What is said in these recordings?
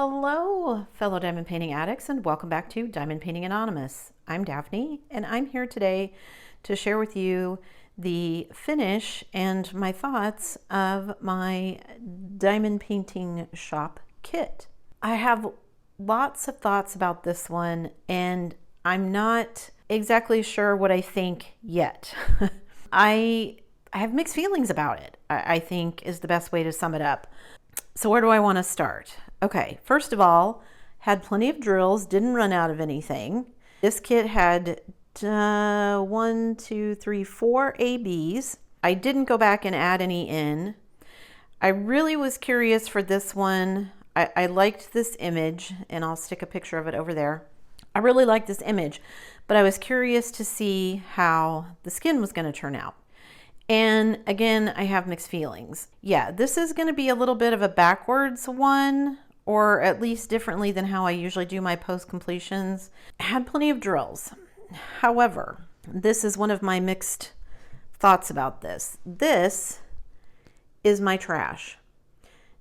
Hello, fellow diamond painting addicts, and welcome back to Diamond Painting Anonymous. I'm Daphne, and I'm here today to share with you the finish and my thoughts of my Diamond Painting Shoppe kit. I have lots of thoughts about this one, and I'm not exactly sure what I think yet. I have mixed feelings about it, I think is the best way to sum it up. So where do I want to start? Okay, first of all, had plenty of drills, didn't run out of anything. This kit had 4 ABs. I didn't go back and add any in. I really was curious for this one. I liked this image, and I'll stick a picture of it over there. I really liked this image, but I was curious to see how the skin was going to turn out. And again, I have mixed feelings. Yeah, this is going to be a little bit of a backwards one, or at least differently than how I usually do my post completions. I had plenty of drills. However, this is one of my mixed thoughts about this. This is my trash.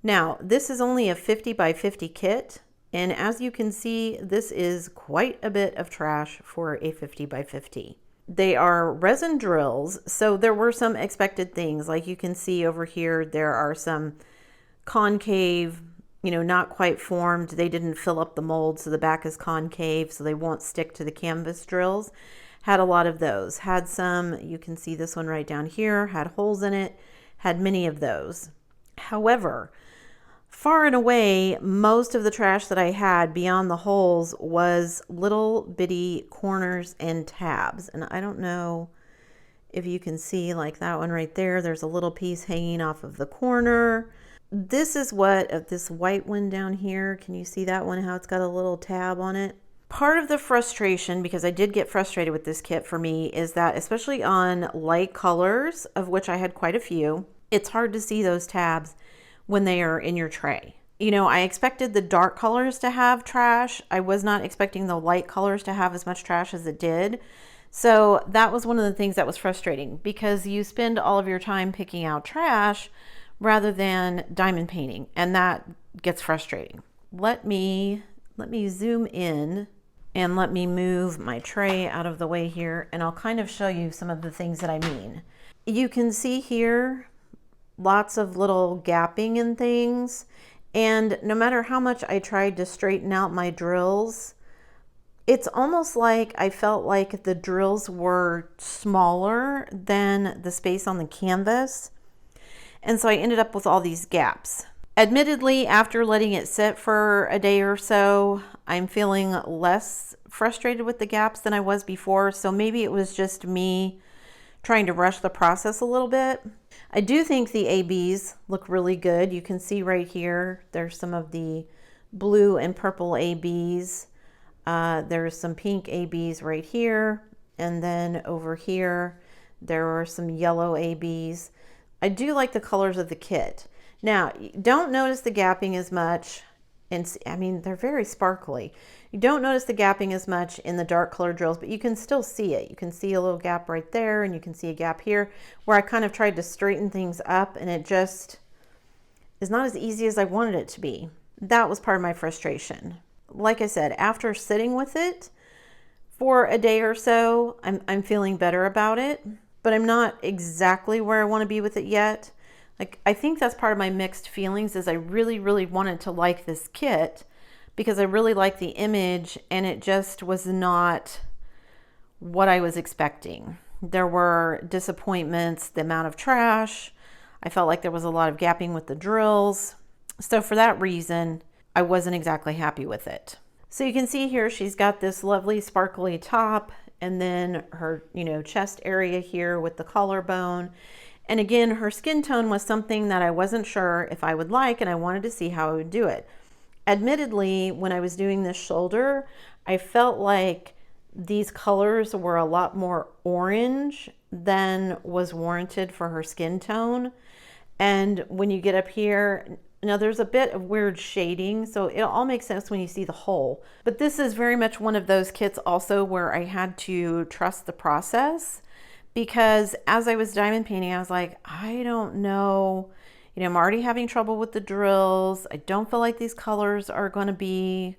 Now, this is only a 50 by 50 kit. And as you can see, this is quite a bit of trash for a 50 by 50. They are resin drills, so there were some expected things. Like you can see over here, there are some concave, not quite formed. They didn't fill up the mold, so the back is concave, so they won't stick to the canvas drills. Had a lot of those. Had some, you can see this one right down here, had holes in it, had many of those. However, far and away, most of the trash that I had beyond the holes was little bitty corners and tabs. And I don't know if you can see, like that one right there, there's a little piece hanging off of the corner. This is what, this white one down here, can you see that one, how it's got a little tab on it? Part of the frustration, because I did get frustrated with this kit for me, is that especially on light colors, of which I had quite a few, it's hard to see those tabs when they are in your tray. I expected the dark colors to have trash. I was not expecting the light colors to have as much trash as it did. So that was one of the things that was frustrating, because you spend all of your time picking out trash rather than diamond painting, and that gets frustrating. Let me zoom in and let me move my tray out of the way here, and I'll kind of show you some of the things that I mean. You can see here lots of little gapping and things, and no matter how much I tried to straighten out my drills, it's almost like I felt like the drills were smaller than the space on the canvas, and so I ended up with all these gaps. Admittedly, after letting it sit for a day or so, I'm feeling less frustrated with the gaps than I was before, so maybe it was just me trying to rush the process a little bit. I do think the ABs look really good. You can see right here, there's some of the blue and purple ABs. There's some pink ABs right here. And then over here, there are some yellow ABs. I do like the colors of the kit. Now, don't notice the gapping as much. And I mean, they're very sparkly. You don't notice the gapping as much in the dark color drills, but you can still see it. You can see a little gap right there, and you can see a gap here where I kind of tried to straighten things up, and it just is not as easy as I wanted it to be. That was part of my frustration. Like I said, after sitting with it for a day or so, I'm feeling better about it, but I'm not exactly where I want to be with it yet. Like, I think that's part of my mixed feelings, is I really, really wanted to like this kit because I really like the image, and it just was not what I was expecting. There were disappointments, the amount of trash. I felt like there was a lot of gapping with the drills. So for that reason, I wasn't exactly happy with it. So you can see here, she's got this lovely sparkly top, and then her, chest area here with the collarbone. And again, her skin tone was something that I wasn't sure if I would like, and I wanted to see how I would do it. Admittedly, when I was doing this shoulder, I felt like these colors were a lot more orange than was warranted for her skin tone. And when you get up here, now there's a bit of weird shading, so it all makes sense when you see the hole. But this is very much one of those kits also where I had to trust the process, because as I was diamond painting, I was like, I don't know You know, I'm already having trouble with the drills. I don't feel like these colors are going to be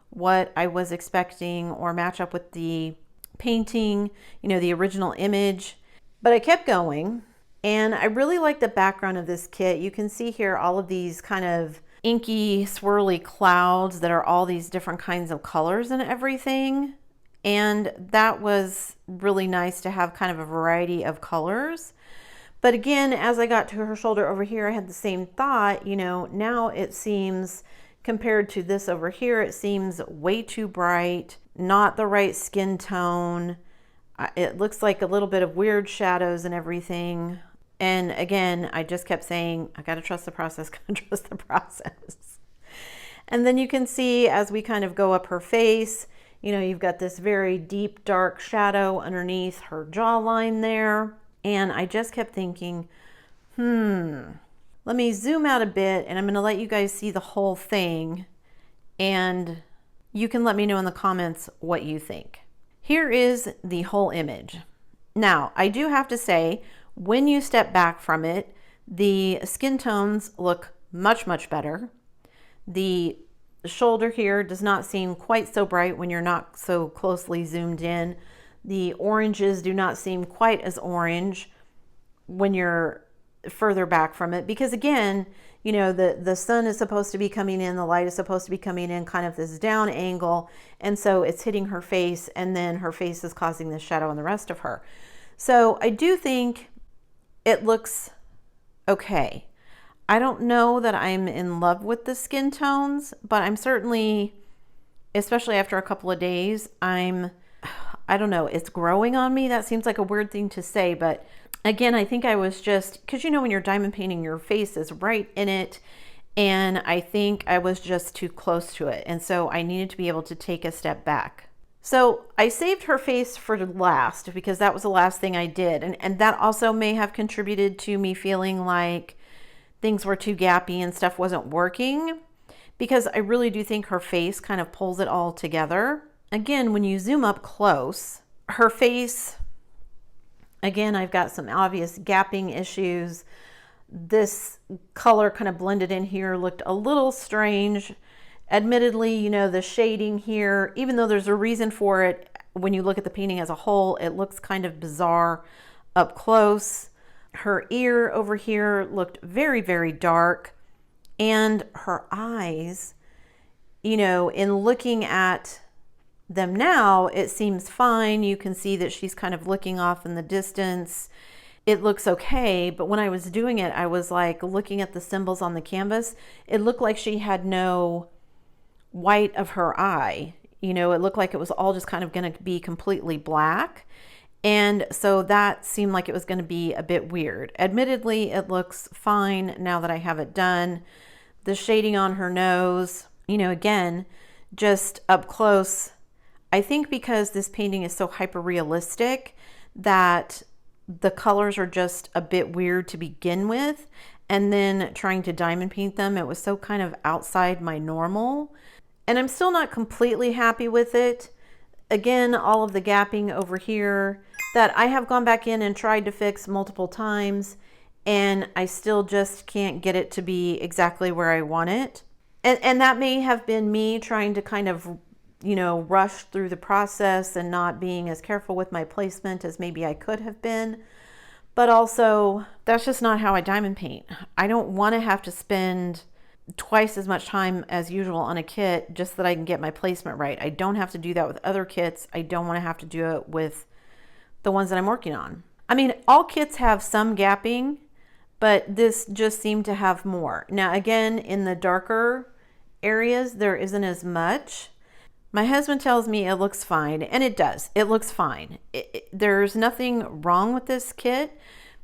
what I was expecting or match up with the painting, you know, the original image. But I kept going, and I really like the background of this kit. You can see here all of these kind of inky, swirly clouds that are all these different kinds of colors and everything. And that was really nice to have kind of a variety of colors. But again, as I got to her shoulder over here, I had the same thought, you know, now it seems, compared to this over here, it seems way too bright, not the right skin tone. It looks like a little bit of weird shadows and everything. And again, I just kept saying, I got to trust the process, got to trust the process. And then you can see as we kind of go up her face, you know, you've got this very deep, dark shadow underneath her jawline there. And I just kept thinking, let me zoom out a bit, and I'm going to let you guys see the whole thing. And you can let me know in the comments what you think. Here is the whole image. Now, I do have to say, when you step back from it, the skin tones look much, much better. The shoulder here does not seem quite so bright when you're not so closely zoomed in. The oranges do not seem quite as orange when you're further back from it, because again, you know, the sun is supposed to be coming in, the light is supposed to be coming in kind of this down angle, and so it's hitting her face, and then her face is causing the shadow on the rest of her. So I do think it looks okay. I don't know that I'm in love with the skin tones, but I'm certainly, especially after a couple of days, I don't know, it's growing on me. That seems like a weird thing to say, but again, I think I was just, because you know when you're diamond painting, your face is right in it, and I think I was just too close to it, and so I needed to be able to take a step back. So I saved her face for last because that was the last thing I did, and that also may have contributed to me feeling like things were too gappy and stuff wasn't working, because I really do think her face kind of pulls it all together. Again, when you zoom up close, her face, again, I've got some obvious gapping issues. This color kind of blended in here looked a little strange. Admittedly, you know, the shading here, even though there's a reason for it, when you look at the painting as a whole, it looks kind of bizarre up close. Her ear over here looked very, very dark. And her eyes, you know, in looking at them now, it seems fine. You can see that she's kind of looking off in the distance. It looks okay, but when I was doing it, I was like looking at the symbols on the canvas. It looked like she had no white of her eye. You know, it looked like it was all just kind of going to be completely black. And so that seemed like it was going to be a bit weird. Admittedly, it looks fine now that I have it done. The shading on her nose, you know, again, just up close, I think because this painting is so hyper realistic that the colors are just a bit weird to begin with. And then trying to diamond paint them, it was so kind of outside my normal. And I'm still not completely happy with it. Again, all of the gapping over here that I have gone back in and tried to fix multiple times, and I still just can't get it to be exactly where I want it. And that may have been me trying to kind of, you know, rush through the process and not being as careful with my placement as maybe I could have been. But also, that's just not how I diamond paint. I don't want to have to spend twice as much time as usual on a kit just so that I can get my placement right. I don't have to do that with other kits. I don't want to have to do it with the ones that I'm working on. I mean, all kits have some gapping, but this just seemed to have more. Now, again, in the darker areas, there isn't as much. My husband tells me it looks fine, and it does. It looks fine. There's nothing wrong with this kit.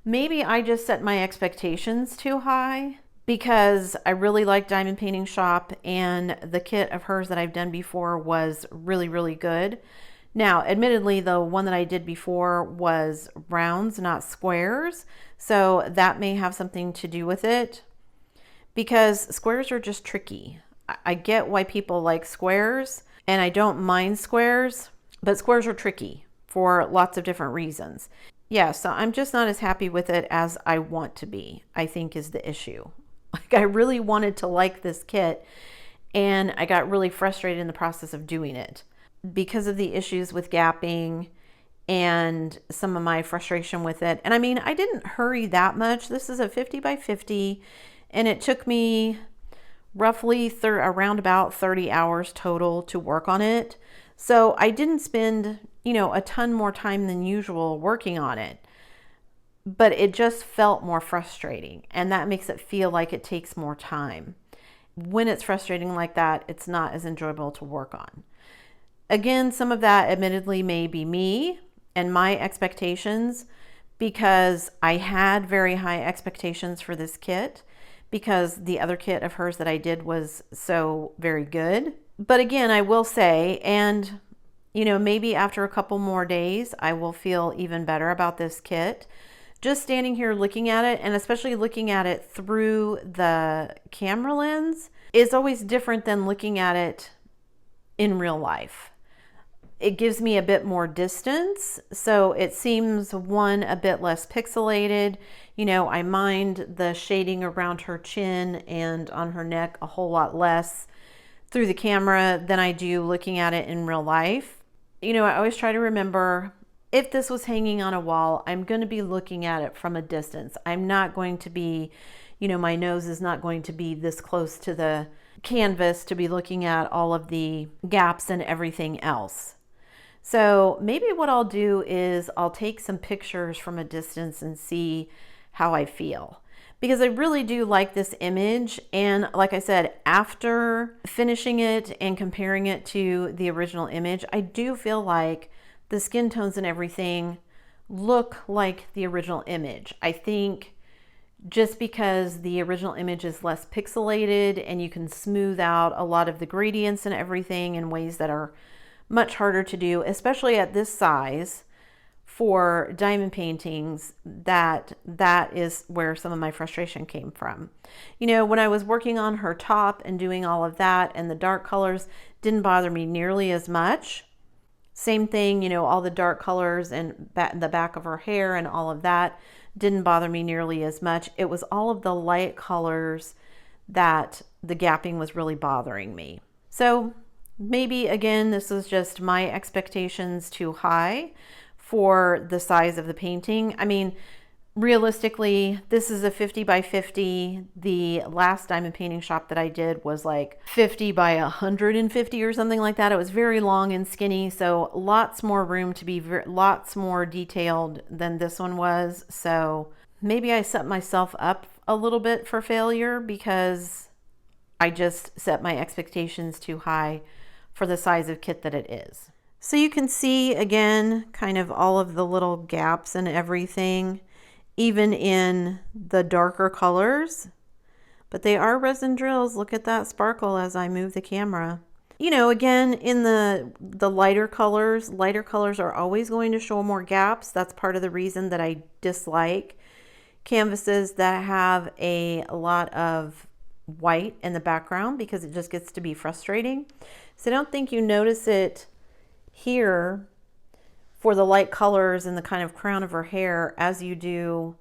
Maybe I just set my expectations too high, because I really like Diamond Painting Shoppe, and the kit of hers that I've done before was really, really good. Now, admittedly, the one that I did before was rounds, not squares, so that may have something to do with it, because squares are just tricky. I get why people like squares, and I don't mind squares, but squares are tricky for lots of different reasons. Yeah, so I'm just not as happy with it as I want to be, I think is the issue. Like, I really wanted to like this kit, and I got really frustrated in the process of doing it because of the issues with gapping and some of my frustration with it. And I mean, I didn't hurry that much. This is a 50 by 50, and it took me roughly around about 30 hours total to work on it. So I didn't spend, a ton more time than usual working on it, but it just felt more frustrating, and that makes it feel like it takes more time. When it's frustrating like that, it's not as enjoyable to work on. Again, some of that admittedly may be me and my expectations, because I had very high expectations for this kit because the other kit of hers that I did was so very good. But again, I will say, and maybe after a couple more days, I will feel even better about this kit. Just standing here looking at it, and especially looking at it through the camera lens, is always different than looking at it in real life. It gives me a bit more distance, so it seems, one, a bit less pixelated. I mind the shading around her chin and on her neck a whole lot less through the camera than I do looking at it in real life. I always try to remember, if this was hanging on a wall, I'm going to be looking at it from a distance. I'm not going to be, my nose is not going to be this close to the canvas to be looking at all of the gaps and everything else. So maybe what I'll do is I'll take some pictures from a distance and see how I feel, because I really do like this image. And like I said, after finishing it and comparing it to the original image, I do feel like the skin tones and everything look like the original image. I think just because the original image is less pixelated and you can smooth out a lot of the gradients and everything in ways that are much harder to do, especially at this size for diamond paintings, that is where some of my frustration came from. When I was working on her top and doing all of that, and the dark colors didn't bother me nearly as much. Same thing, all the dark colors and the back of her hair and all of that didn't bother me nearly as much. It was all of the light colors that the gapping was really bothering me. So maybe, again, this is just my expectations too high for the size of the painting. I mean, realistically, this is a 50 by 50. The last Diamond Painting Shop that I did was like 50 by 150 or something like that. It was very long and skinny, so lots more room to be lots more detailed than this one was. So maybe I set myself up a little bit for failure because I just set my expectations too high for the size of kit that it is. So you can see, again, kind of all of the little gaps and everything, even in the darker colors, but they are resin drills. Look at that sparkle as I move the camera. Again, in the lighter colors are always going to show more gaps. That's part of the reason that I dislike canvases that have a lot of white in the background, because it just gets to be frustrating. So I don't think you notice it here for the light colors and the kind of crown of her hair as you do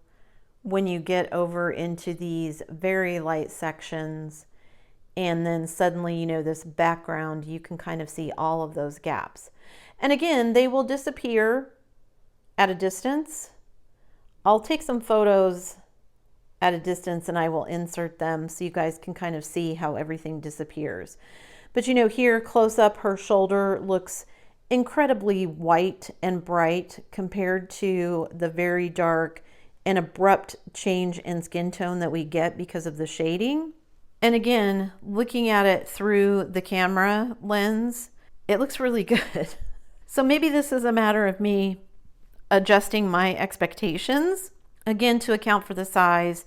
when you get over into these very light sections, and then suddenly, this background, you can kind of see all of those gaps. And again, they will disappear at a distance. I'll take some photos at a distance and I will insert them so you guys can kind of see how everything disappears. But here close up, her shoulder looks incredibly white and bright compared to the very dark and abrupt change in skin tone that we get because of the shading. And again, looking at it through the camera lens, it looks really good. So maybe this is a matter of me adjusting my expectations, again, to account for the size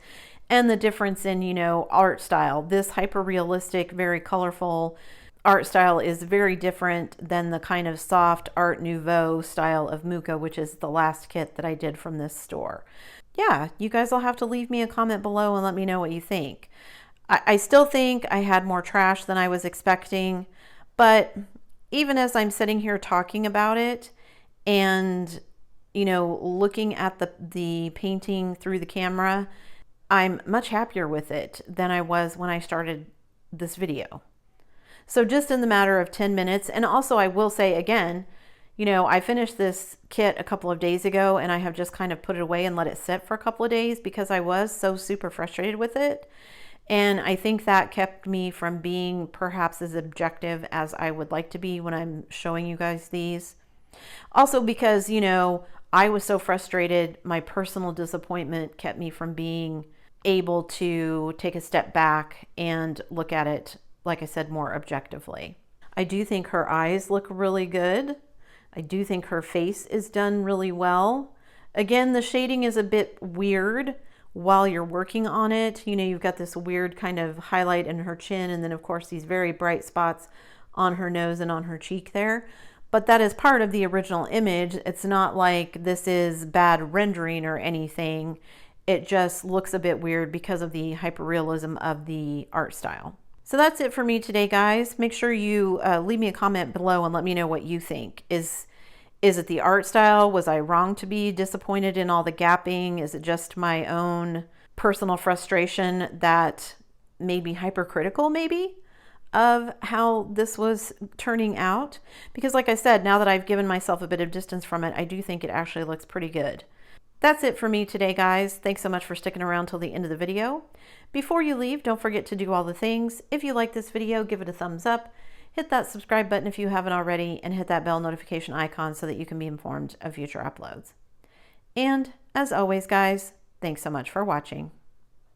and the difference in, art style. This hyper-realistic, very colorful art style is very different than the kind of soft Art Nouveau style of Muka, which is the last kit that I did from this store. Yeah, you guys will have to leave me a comment below and let me know what you think. I still think I had more trash than I was expecting, but even as I'm sitting here talking about it and, looking at the painting through the camera, I'm much happier with it than I was when I started this video. So just in the matter of 10 minutes, and also I will say again, you know, I finished this kit a couple of days ago and I have just kind of put it away and let it sit for a couple of days because I was so super frustrated with it. And I think that kept me from being perhaps as objective as I would like to be when I'm showing you guys these. Also because, you know, I was so frustrated, my personal disappointment kept me from being able to take a step back and look at it, like I said, more objectively. I do think her eyes look really good. I do think her face is done really well. Again, the shading is a bit weird while you're working on it. You know, you've got this weird kind of highlight in her chin, and then of course these very bright spots on her nose and on her cheek there. But that is part of the original image. It's not like this is bad rendering or anything. It just looks a bit weird because of the hyperrealism of the art style. So that's it for me today, guys. Make sure you leave me a comment below and let me know what you think. Is it the art style? Was I wrong to be disappointed in all the gapping? Is it just my own personal frustration that made me hypercritical maybe of how this was turning out? Because like I said, now that I've given myself a bit of distance from it, I do think it actually looks pretty good. That's it for me today, guys. Thanks so much for sticking around till the end of the video. Before you leave, don't forget to do all the things. If you like this video, give it a thumbs up. Hit that subscribe button if you haven't already, and hit that bell notification icon so that you can be informed of future uploads. And as always, guys, thanks so much for watching.